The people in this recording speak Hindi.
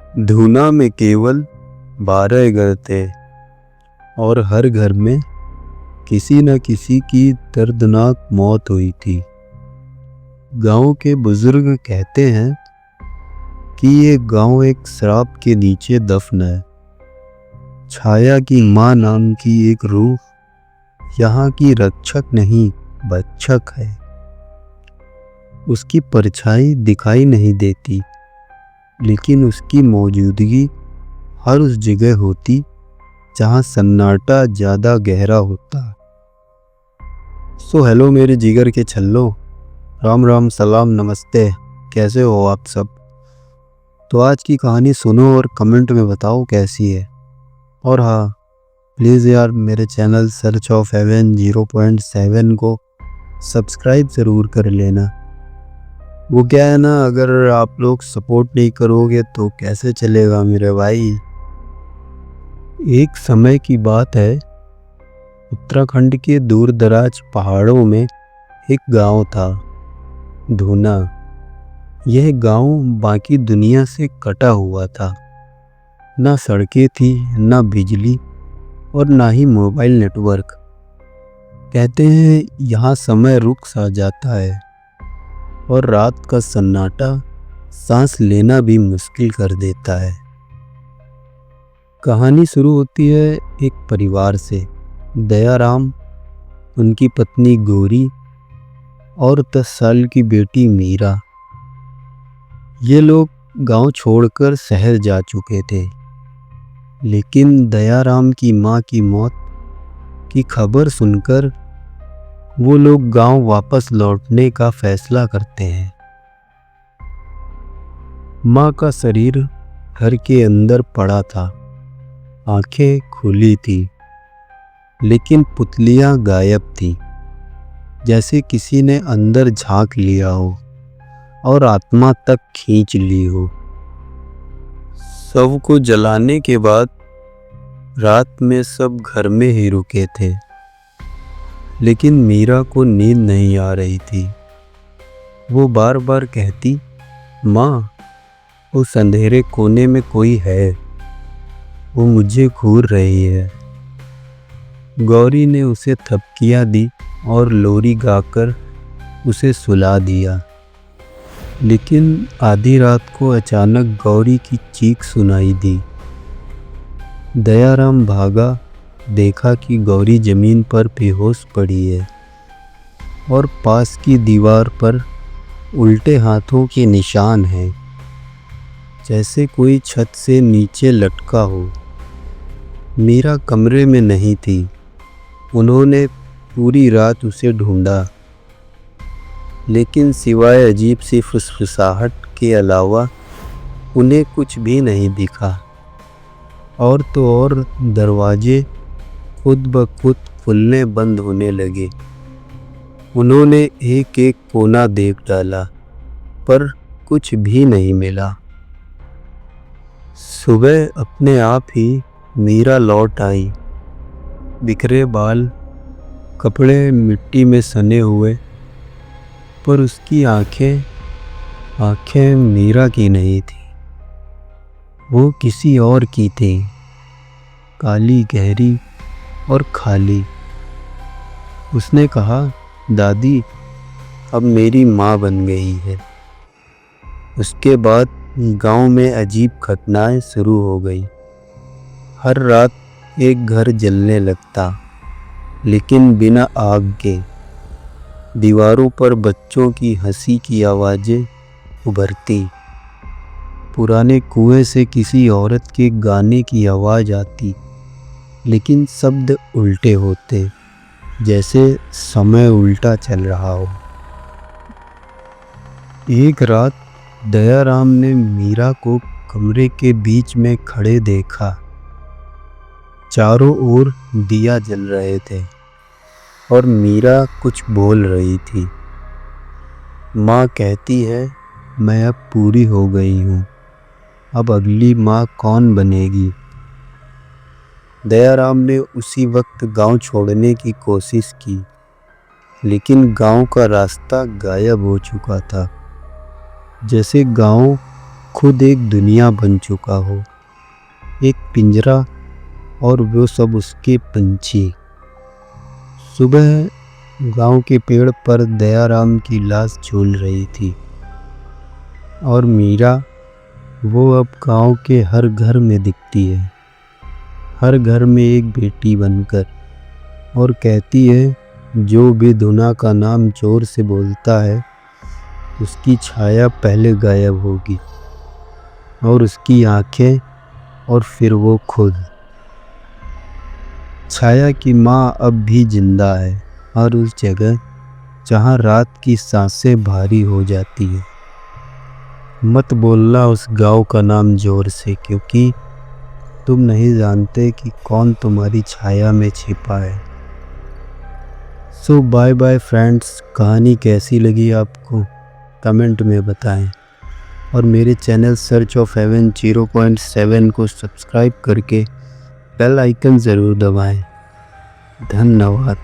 धूना में केवल 12 घर थे और हर घर में किसी न किसी की दर्दनाक मौत हुई थी। गांव के बुजुर्ग कहते हैं कि ये गांव एक श्राप के नीचे दफन है। छाया की माँ नाम की एक रूह यहाँ की रक्षक नहीं भक्षक है। उसकी परछाई दिखाई नहीं देती, लेकिन उसकी मौजूदगी हर उस जगह होती जहाँ सन्नाटा ज़्यादा गहरा होता। हेलो मेरे जिगर के छल्लो, राम राम सलाम नमस्ते, कैसे हो आप सब। तो आज की कहानी सुनो और कमेंट में बताओ कैसी है। और हाँ, प्लीज़ यार मेरे चैनल सर्च ऑफ हेवन 0.7 को सब्सक्राइब ज़रूर कर लेना। वो क्या है ना, अगर आप लोग सपोर्ट नहीं करोगे तो कैसे चलेगा मेरे भाई। एक समय की बात है, उत्तराखंड के दूर दराज पहाड़ों में एक गांव था, धूना। यह गांव बाकी दुनिया से कटा हुआ था। ना सड़कें थी, ना बिजली और ना ही मोबाइल नेटवर्क। कहते हैं यहाँ समय रुक सा जाता है और रात का सन्नाटा सांस लेना भी मुश्किल कर देता है। कहानी शुरू होती है एक परिवार से, दयाराम, उनकी पत्नी गौरी और 10 साल की बेटी मीरा। ये लोग गांव छोड़कर शहर जा चुके थे, लेकिन दयाराम की माँ की मौत की खबर सुनकर वो लोग गांव वापस लौटने का फैसला करते हैं। माँ का शरीर घर के अंदर पड़ा था, आंखें खुली थी, लेकिन पुतलियां गायब थी, जैसे किसी ने अंदर झांक लिया हो और आत्मा तक खींच ली हो। शव को जलाने के बाद रात में सब घर में ही रुके थे, लेकिन मीरा को नींद नहीं आ रही थी। वो बार बार कहती, माँ, उस अंधेरे कोने में कोई है, वो मुझे घूर रही है। गौरी ने उसे थपकियाँ दी और लोरी गाकर उसे सुला दिया। लेकिन आधी रात को अचानक गौरी की चीख सुनाई दी। दयाराम भागा, देखा कि गौरी जमीन पर बेहोश पड़ी है और पास की दीवार पर उल्टे हाथों के निशान हैं, जैसे कोई छत से नीचे लटका हो। मीरा कमरे में नहीं थी। उन्होंने पूरी रात उसे ढूंढा, लेकिन सिवाय अजीब सी फुसफुसाहट के अलावा उन्हें कुछ भी नहीं दिखा। और तो और दरवाजे खुद ब खुद खुलने बंद होने लगे। उन्होंने एक एक कोना देख डाला, पर कुछ भी नहीं मिला। सुबह अपने आप ही मीरा लौट आई, बिखरे बाल, कपड़े मिट्टी में सने हुए, पर उसकी आंखें मीरा की नहीं थी, वो किसी और की थी, काली, गहरी और खाली। उसने कहा, दादी, अब मेरी माँ बन गई है। उसके बाद गांव में अजीब घटनाएं शुरू हो गई। हर रात एक घर जलने लगता, लेकिन बिना आग के। दीवारों पर बच्चों की हंसी की आवाज़ें उभरती। पुराने कुएं से किसी औरत के गाने की आवाज़ आती, लेकिन शब्द उल्टे होते, जैसे समय उल्टा चल रहा हो। एक रात दयाराम ने मीरा को कमरे के बीच में खड़े देखा। चारों ओर दिया जल रहे थे और मीरा कुछ बोल रही थी। माँ कहती है, मैं अब पूरी हो गई हूँ, अब अगली माँ कौन बनेगी। दयाराम ने उसी वक्त गांव छोड़ने की कोशिश की, लेकिन गांव का रास्ता गायब हो चुका था, जैसे गांव खुद एक दुनिया बन चुका हो, एक पिंजरा और वो सब उसके पंछी। सुबह गांव के पेड़ पर दयाराम की लाश झूल रही थी और मीरा वो अब गांव के हर घर में दिखती है, हर घर में एक बेटी बनकर, और कहती है जो भी दुना का नाम जोर से बोलता है उसकी छाया पहले गायब होगी, और उसकी आंखें और फिर वो खुद। छाया की माँ अब भी जिंदा है, और उस जगह जहाँ रात की सांसें भारी हो जाती है। मत बोलना उस गांव का नाम जोर से, क्योंकि तुम नहीं जानते कि कौन तुम्हारी छाया में छिपा है। सो बाय बाय फ्रेंड्स। कहानी कैसी लगी आपको कमेंट में बताएं, और मेरे चैनल सर्च ऑफ हेवन 0.7 को सब्सक्राइब करके बेल आइकन ज़रूर दबाएं। धन्यवाद।